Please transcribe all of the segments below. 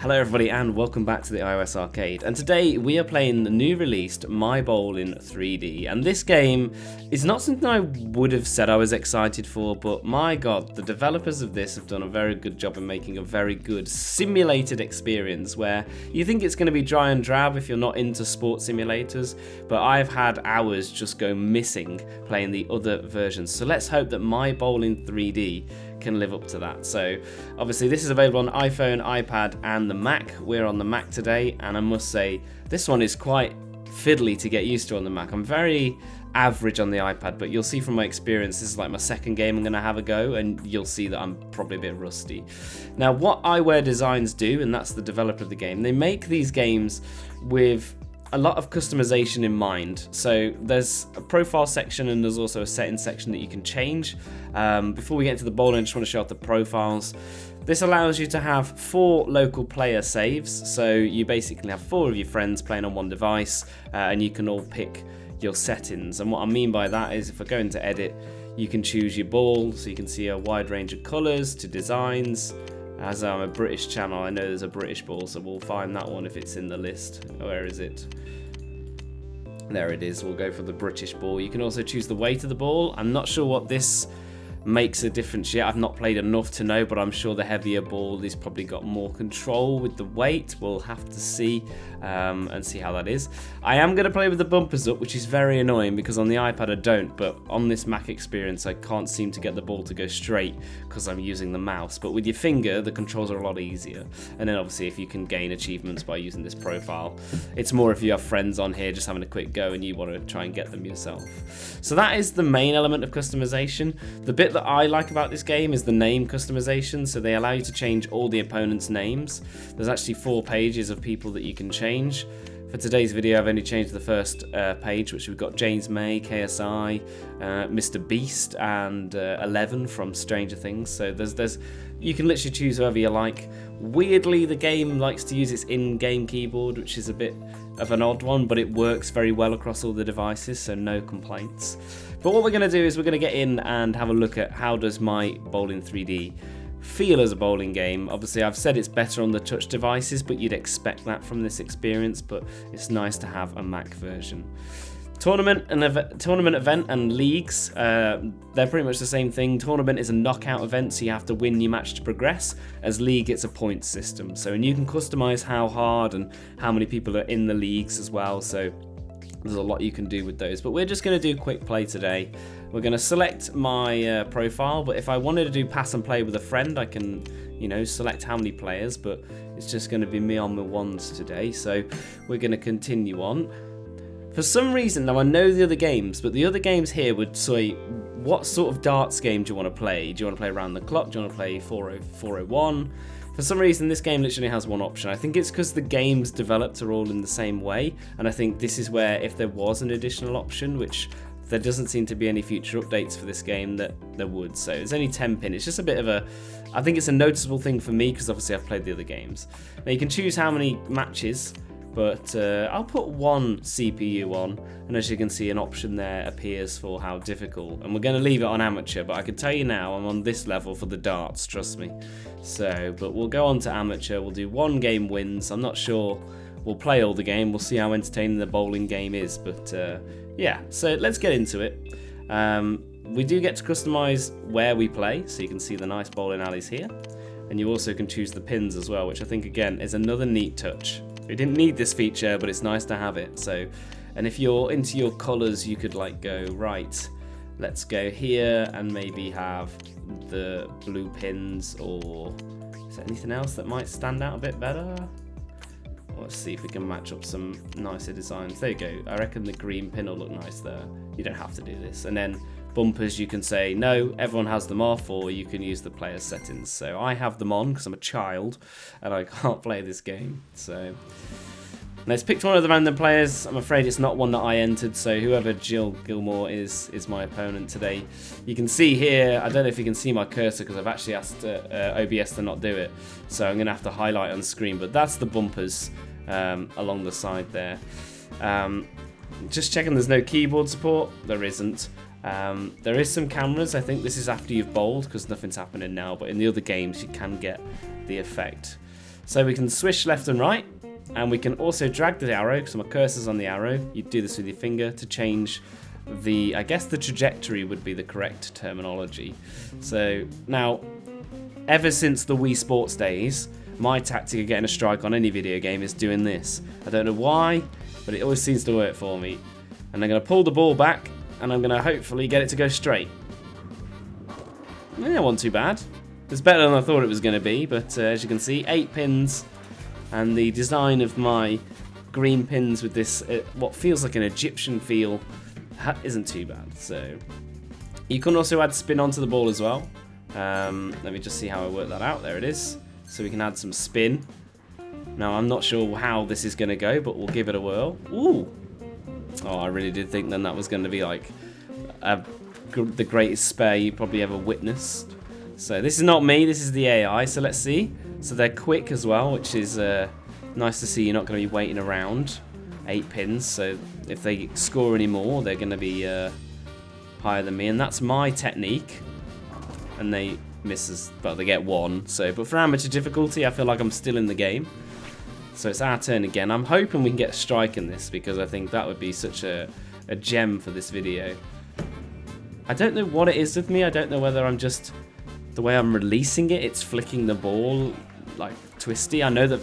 Hello everybody and welcome back to the iOS Arcade, and today we are playing the new released My Bowling 3D, and this game is not something I would have said I was excited for, but my god, the developers of this have done a very good job in making a very good simulated experience where you think it's going to be dry and drab if you're not into sports simulators, but I've had hours just go missing playing the other versions, so let's hope that My Bowling 3D can live up to that. So obviously this is available on iPhone, iPad and the Mac. We're on the Mac today, and I must say this one is quite fiddly to get used to on the Mac. I'm very average on the iPad, but you'll see from my experience this is like my second game I'm going to have a go, and you'll see that I'm probably a bit rusty. Now what iWare Designs do, and that's the developer of the game, they make these games with a lot of customization in mind. So there's a profile section and there's also a settings section that you can change. Before we get into the bowling, I just want to show off the profiles. This allows you to have 4 local player saves, so you basically have 4 of your friends playing on one device, and you can all pick your settings. And what I mean by that is if I go into edit, you can choose your ball, so you can see a wide range of colours to designs. As I'm a British channel, I know there's a British ball, so we'll find that one if it's in the list. Where is it? There it is. We'll go for the British ball. You can also choose the weight of the ball. I'm not sure what this makes a difference yet. I've not played enough to know, but I'm sure the heavier ball has probably got more control with the weight. We'll have to see and see how that is. I am going to play with the bumpers up, which is very annoying because on the iPad I don't, but on this Mac experience I can't seem to get the ball to go straight because I'm using the mouse. But with your finger the controls are a lot easier, and then obviously if you can gain achievements by using this profile, it's more if you have friends on here just having a quick go and you want to try and get them yourself. So that is the main element of customization. The bit that I like about this game is the name customization, so they allow you to change all the opponents' names. There's actually 4 pages of people that you can change. For today's video I've only changed the first page, which we've got James May, KSI, Mr. Beast and 11 from Stranger Things. So there's you can literally choose whoever you like. Weirdly the game likes to use its in-game keyboard, which is a bit of an odd one, but it works very well across all the devices, so no complaints. But what we're going to do is we're going to get in and have a look at how does My Bowling 3D feel as a bowling game. Obviously I've said it's better on the touch devices, but you'd expect that from this experience, but it's nice to have a Mac version. Tournament event and leagues, they're pretty much the same thing. Tournament is a knockout event, so you have to win your match to progress, as league it's a points system. So, and you can customize how hard and how many people are in the leagues as well, so there's a lot you can do with those. But we're just going to do quick play today. We're going to select my profile, but if I wanted to do pass and play with a friend, I can, you know, select how many players, but it's just going to be me on my ones today. So we're going to continue on. For some reason, now I know the other games, but the other games here would say, what sort of darts game do you want to play? Do you want to play around the clock? Do you want to play 401? For some reason, this game literally has one option. I think it's because the games developed are all in the same way, and I think this is where if there was an additional option, which there doesn't seem to be any future updates for this game, that there would. So it's only 10 pin. It's just a bit of a, I think it's a noticeable thing for me because obviously I've played the other games. Now you can choose how many matches, but I'll put 1 CPU on, and as you can see an option there appears for how difficult, and we're going to leave it on amateur, but I can tell you now I'm on this level for the darts, trust me. So, but we'll go on to amateur, we'll do 1 game wins. I'm not sure we'll play all the game, we'll see how entertaining the bowling game is, but yeah, so let's get into it. We do get to customize where we play, so you can see the nice bowling alleys here, and you also can choose the pins as well, which I think again is another neat touch. We didn't need this feature, but it's nice to have it. So, and if you're into your colours, you could like go, right, let's go here and maybe have the blue pins, or is there anything else that might stand out a bit better? Let's see if we can match up some nicer designs. There you go. I reckon the green pin will look nice there. You don't have to do this. And then bumpers, you can say no, everyone has them off, or you can use the player settings. So I have them on because I'm a child and I can't play this game. So let's pick one of the random players. I'm afraid it's not one that I entered, so whoever Jill Gilmore is my opponent today. You can see here, I don't know if you can see my cursor because I've actually asked OBS to not do it, so I'm going to have to highlight on screen, but that's the bumpers along the side there. Just checking there's no keyboard support. There isn't. There is some cameras. I think this is after you've bowled because nothing's happening now, but in the other games you can get the effect. So we can swish left and right, and we can also drag the arrow, because my cursor's on the arrow. You do this with your finger to change I guess the trajectory would be the correct terminology. So now, ever since the Wii Sports days, my tactic of getting a strike on any video game is doing this. I don't know why, but it always seems to work for me. And I'm going to pull the ball back, and I'm going to hopefully get it to go straight. Yeah, wasn't too bad. It's better than I thought it was going to be, but as you can see, 8 pins, and the design of my green pins with this, what feels like an Egyptian feel, isn't too bad. So you can also add spin onto the ball as well. Let me just see how I work that out. There it is. So we can add some spin. Now I'm not sure how this is going to go, but we'll give it a whirl. Ooh! Oh, I really did think then that was going to be like the greatest spare you probably ever witnessed. So this is not me, this is the AI, so let's see. So they're quick as well, which is nice to see. You're not going to be waiting around. 8 pins, so if they score any more, they're going to be higher than me, and that's my technique. And they miss, but they get 1. So, but for amateur difficulty, I feel like I'm still in the game. So it's our turn again. I'm hoping we can get a strike in this, because I think that would be such a gem for this video. I don't know what it is with me. I don't know whether I'm just, the way I'm releasing it, it's flicking the ball like twisty. I know that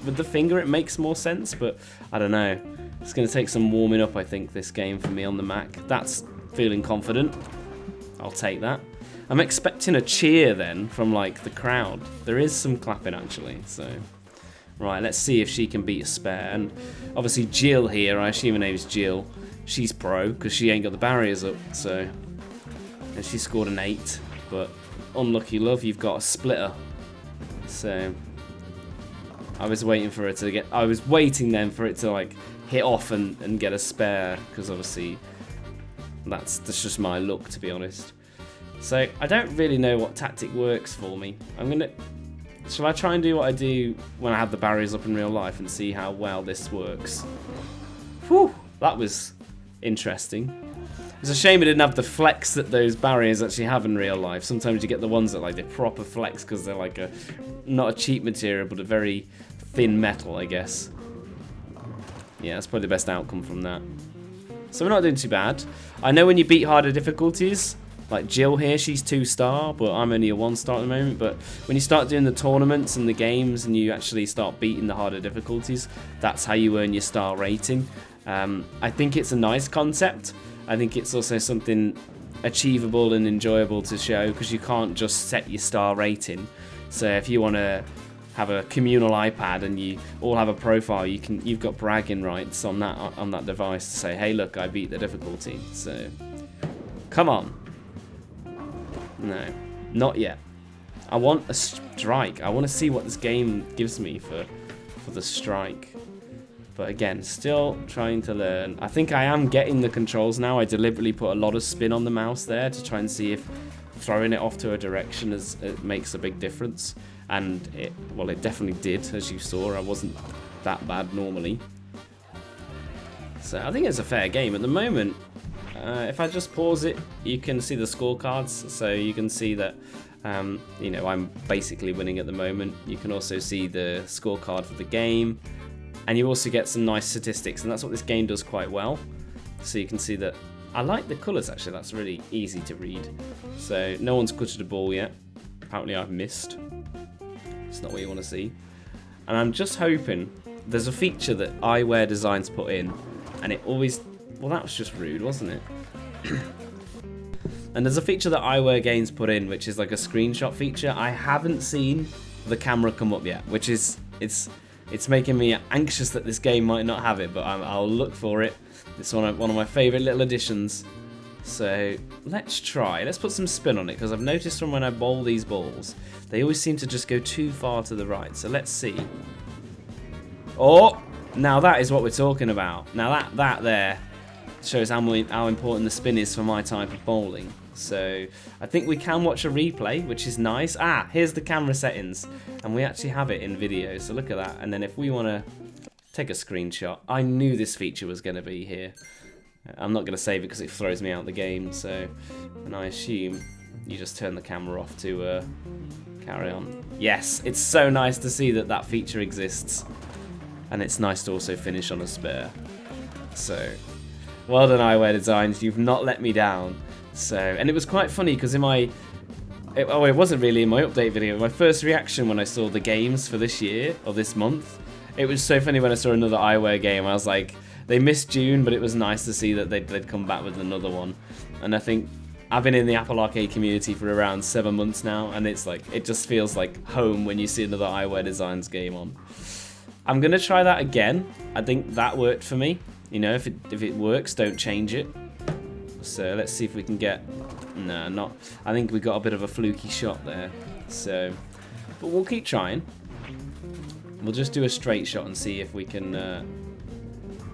with the finger it makes more sense, but I don't know. It's going to take some warming up, I think, this game for me on the Mac. That's feeling confident. I'll take that. I'm expecting a cheer then from like the crowd. There is some clapping actually, so. Right, let's see if she can beat a spare. And obviously Jill here, I assume her name is Jill. She's pro, because she ain't got the barriers up, so. And she scored an 8, but unlucky love, you've got a splitter. So I was waiting for her to get, I was waiting then for it to like hit off and get a spare, because obviously that's just my luck, to be honest. So I don't really know what tactic works for me. Shall I try and do what I do when I have the barriers up in real life and see how well this works? Whew, that was interesting. It's a shame it didn't have the flex that those barriers actually have in real life. Sometimes you get the ones that like the proper flex because they're like not a cheap material, but a very thin metal, I guess. Yeah, that's probably the best outcome from that. So we're not doing too bad. I know when you beat harder difficulties, like Jill here, she's 2-star, but I'm only a 1-star at the moment. But when you start doing the tournaments and the games and you actually start beating the harder difficulties, that's how you earn your star rating. I think it's a nice concept. I think it's also something achievable and enjoyable to show, because you can't just set your star rating. So if you want to have a communal iPad and you all have a profile, you've got bragging rights on that device to say, hey look, I beat the difficulty. So come on. No, not yet. I want a strike. I want to see what this game gives me for the strike. But again, still trying to learn. I think I am getting the controls now. I deliberately put a lot of spin on the mouse there to try and see if throwing it off to a direction it makes a big difference. And it definitely did, as you saw. I wasn't that bad normally. So I think it's a fair game. At the moment, if I just pause it, you can see the scorecards. So you can see that, you know, I'm basically winning at the moment. You can also see the scorecard for the game. And you also get some nice statistics, and that's what this game does quite well. So you can see that I like the colours actually, that's really easy to read. So no one's gutted a ball yet. Apparently I've missed. It's not what you want to see. And I'm just hoping, there's a feature that iWare Designs put in, and it always, well that was just rude, wasn't it? And there's a feature that iWare Games put in, which is like a screenshot feature. I haven't seen the camera come up yet, which is, it's making me anxious that this game might not have it, but I'll look for it. It's one of my favourite little additions. So let's try. Let's put some spin on it, because I've noticed from when I bowl these balls, they always seem to just go too far to the right. So let's see. Oh, now that is what we're talking about. Now that there shows how important the spin is for my type of bowling. So I think we can watch a replay, which is nice. Ah, here's the camera settings, and we actually have it in video, so look at that. And then if we want to take a screenshot, I knew this feature was going to be here. I'm not going to save it because it throws me out the game, so, and I assume you just turn the camera off to Carry on. Yes, it's so nice to see that that feature exists. And it's nice to also finish on a spare. So, well done iWare Designs, you've not let me down. So, and it was quite funny because in my... it wasn't really in my update video. My first reaction when I saw the games for this year, or this month, it was so funny when I saw another iWare game. I was like, they missed June, but it was nice to see that they'd come back with another one. And I think I've been in the Apple Arcade community for around 7 months now, and it's like, it just feels like home when you see another iWare Designs game on. I'm gonna try that again. I think that worked for me. You know, if it works, don't change it. So let's see if we can get... No, not... I think we got a bit of a fluky shot there. So, but we'll keep trying. We'll just do a straight shot and see if we can...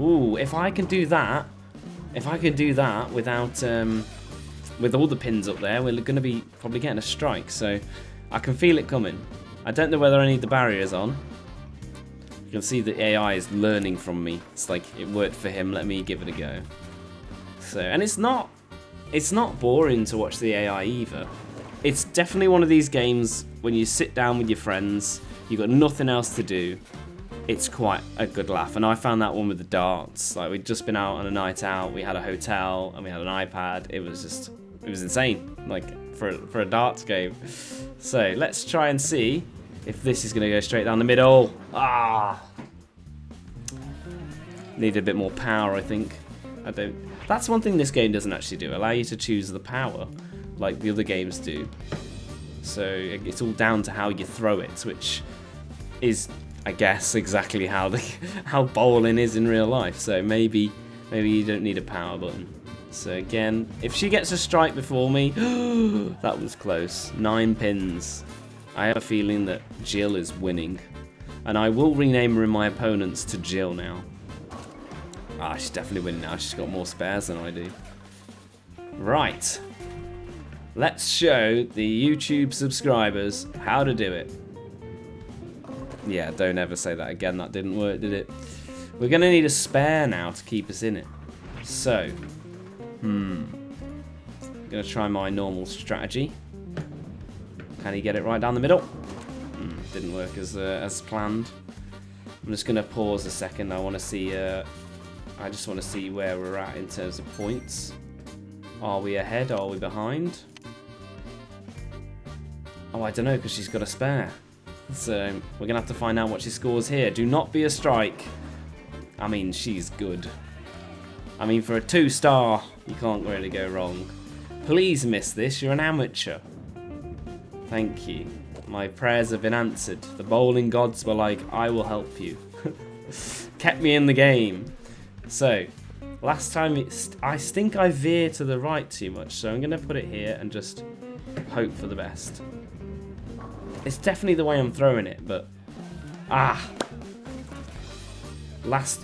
Ooh, if I can do that... If I can do that without... with all the pins up there, we're going to be probably getting a strike. So, I can feel it coming. I don't know whether I need the barriers on. You can see the AI is learning from me. It's like, it worked for him, let me give it a go. So, and it's not boring to watch the AI either. It's definitely one of these games when you sit down with your friends, you've got nothing else to do. It's quite a good laugh, and I found that one with the darts. Like, we'd just been out on a night out, we had a hotel, and we had an iPad. It was insane, like, for a darts game. So, let's try and see if this is going to go straight down the middle. Ah! Need a bit more power, I think. That's one thing this game doesn't actually do, allow you to choose the power, like the other games do. So it's all down to how you throw it, which is, I guess, exactly how bowling is in real life. So maybe you don't need a power button. So again, if she gets a strike before me, that was close. 9 pins. I have a feeling that Jill is winning, and I will rename her in my opponents to Jill now. Ah, she's definitely winning now. She's got more spares than I do. Right. Let's show the YouTube subscribers how to do it. Yeah, don't ever say that again. That didn't work, did it? We're going to need a spare now to keep us in it. So, I'm going to try my normal strategy. Can he get it right down the middle? Didn't work as planned. I'm just going to pause a second. I want to see... I just want to see where we're at in terms of points. Are we ahead? Are we behind? Oh, I don't know, because she's got a spare. So we're going to have to find out what she scores here. Do not be a strike. I mean, she's good. I mean, for a 2-star, you can't really go wrong. Please miss this. You're an amateur. Thank you. My prayers have been answered. The bowling gods were like, I will help you. Kept me in the game. So, last time, I think I veered to the right too much, so I'm going to put it here and just hope for the best. It's definitely the way I'm throwing it, but... Last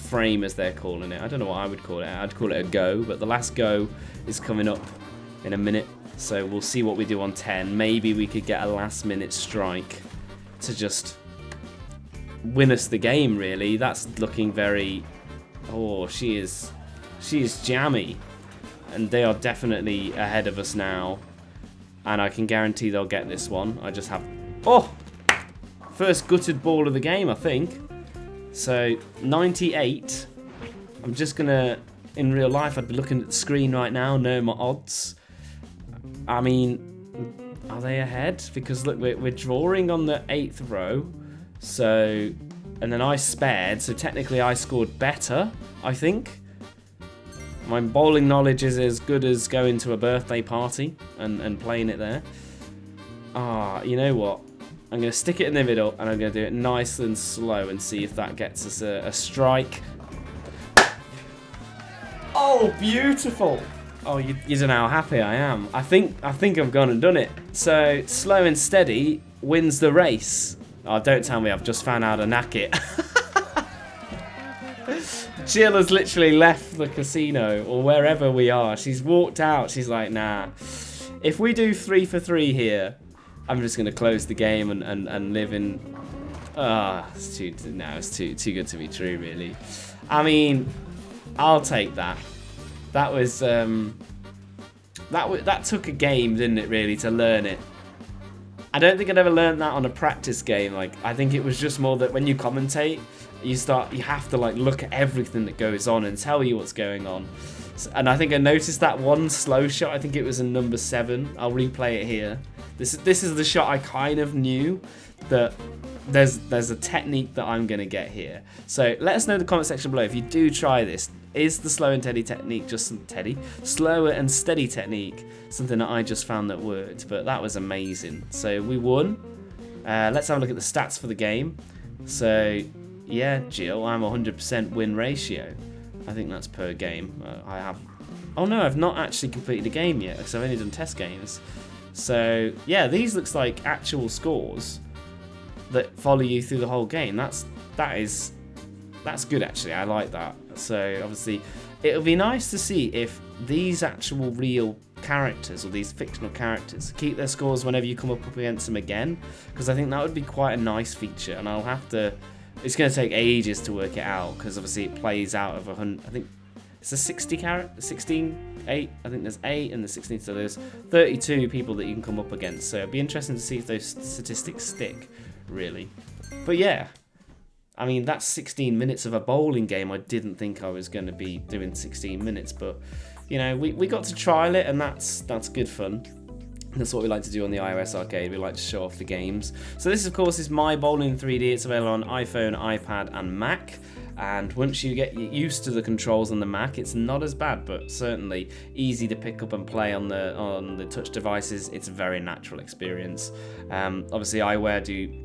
frame, as they're calling it. I don't know what I would call it. I'd call it a go, but the last go is coming up in a minute, so we'll see what we do on 10. Maybe we could get a last-minute strike to just... win us the game, really. That's looking very... Oh, she is jammy. And they are definitely ahead of us now. And I can guarantee they'll get this one. I just have... Oh! First gutted ball of the game, I think. So, 98. I'm just going to... In real life, I'd be looking at the screen right now, know my odds. I mean, are they ahead? Because, look, we're drawing on the 8th row. So, and then I spared, so technically I scored better, I think. My bowling knowledge is as good as going to a birthday party and playing it there. You know what? I'm going to stick it in the middle and I'm going to do it nice and slow and see if that gets us a strike. Oh, beautiful! Oh, you don't know how happy I am. I think I've gone and done it. So, slow and steady wins the race. Oh, don't tell me I've just found out to knack it. Jill has literally left the casino or wherever we are. She's walked out. She's like, nah. If we do 3 for 3 here, I'm just going to close the game and live in... it's too good to be true, really. I mean, I'll take that. That was that took a game, didn't it, really, to learn it. I don't think I'd ever learned that on a practice game. Like, I think it was just more that when you commentate, you have to like look at everything that goes on and tell you what's going on. And I think I noticed that one slow shot. I think it was in number 7. I'll replay it here. This is the shot I kind of knew that there's a technique that I'm gonna get here. So let us know in the comment section below if you do try this. Is the slow and steady technique slower and steady technique something that I just found that worked? But that was amazing. So we won. Let's have a look at the stats for the game. So yeah, Jill, I'm 100% win ratio. I think that's per game. Oh no, I've not actually completed a game yet because I've only done test games. So yeah, these looks like actual scores that follow you through the whole game. That's good actually. I like that. So obviously, it'll be nice to see if these actual real characters or these fictional characters keep their scores whenever you come up against them again, because I think that would be quite a nice feature. And I'll have to. It's going to take ages to work it out because obviously it plays out of 100. I think it's a 16. I think there's 8 and the 16. So there's 32 people that you can come up against. So it'd be interesting to see if those statistics stick, really. But yeah. I mean, that's 16 minutes of a bowling game. I didn't think I was going to be doing 16 minutes, but, you know, we got to trial it, and that's good fun. That's what we like to do on the iOS Arcade. We like to show off the games. So this, of course, is My Bowling in 3D. It's available on iPhone, iPad, and Mac. And once you get used to the controls on the Mac, it's not as bad, but certainly easy to pick up and play on the touch devices. It's a very natural experience. Obviously, iWare do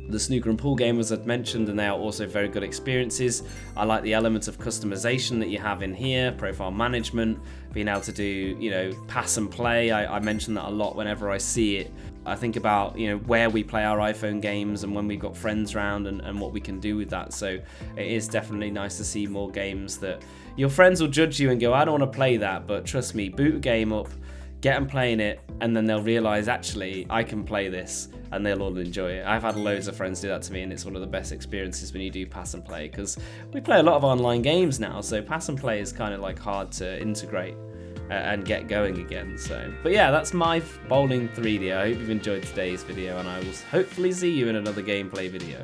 the snooker and pool game, as I've mentioned, and they are also very good experiences. I like the elements of customization that you have in here, profile management, being able to do, you know, pass and play. I mention that a lot whenever I see it. I think about, you know, where we play our iPhone games and when we've got friends around and what we can do with that. So it is definitely nice to see more games that your friends will judge you and go, I don't want to play that, but trust me, boot a game up, get them playing it, and then they'll realise, actually, I can play this, and they'll all enjoy it. I've had loads of friends do that to me, and it's one of the best experiences when you do pass and play, because we play a lot of online games now, so pass and play is kind of like hard to integrate and get going again. So, but yeah, that's my bowling 3D. I hope you've enjoyed today's video, and I will hopefully see you in another gameplay video.